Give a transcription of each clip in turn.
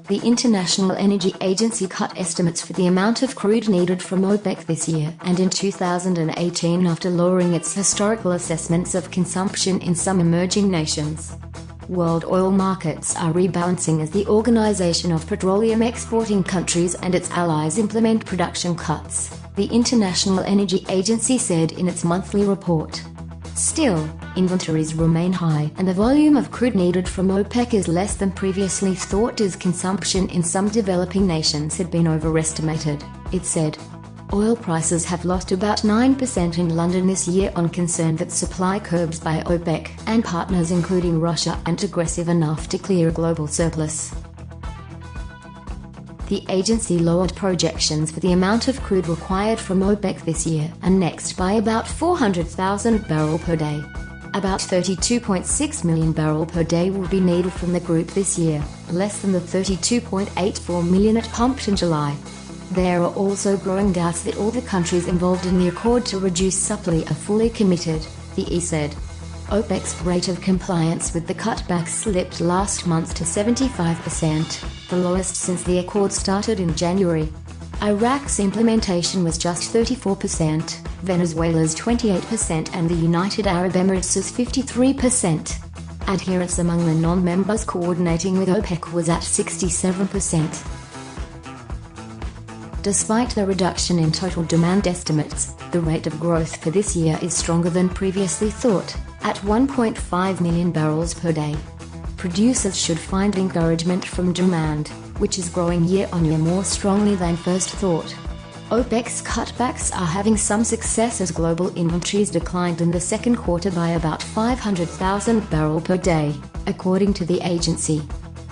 The International Energy Agency cut estimates for the amount of crude needed from OPEC this year and in 2018 after lowering its historical assessments of consumption in some emerging nations. World oil markets are rebalancing as the Organization of Petroleum exporting countries and its allies implement production cuts, the International Energy Agency said in its monthly report. Still, inventories remain high and the volume of crude needed from OPEC is less than previously thought as consumption in some developing nations had been overestimated, it said. Oil prices have lost about 9% in London this year on concern that supply curbs by OPEC and partners including Russia aren't aggressive enough to clear a global surplus. The agency lowered projections for the amount of crude required from OPEC this year and next by about 400,000 barrels per day. About 32.6 million barrels per day will be needed from the group this year, less than the 32.84 million it pumped in July. There are also growing doubts that all the countries involved in the accord to reduce supply are fully committed, the E said. OPEC's rate of compliance with the cutbacks slipped last month to 75%, the lowest since the accord started in January. Iraq's implementation was just 34%, Venezuela's 28% and the United Arab Emirates' 53%. Adherence among the non-members coordinating with OPEC was at 67%. Despite the reduction in total demand estimates, the rate of growth for this year is stronger than previously thought, at 1.5 million barrels per day. Producers should find encouragement from demand, which is growing year-on-year more strongly than first thought. OPEC's cutbacks are having some success as global inventories declined in the second quarter by about 500,000 barrels per day, according to the agency.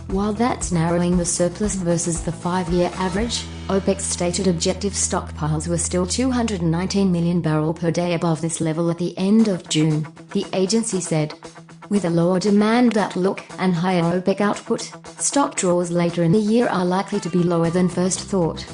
While that's narrowing the surplus versus the 5-year average, OPEC's stated objective stockpiles were still 219 million barrels per day above this level at the end of June, the agency said. With a lower demand outlook and higher OPEC output, stock draws later in the year are likely to be lower than first thought.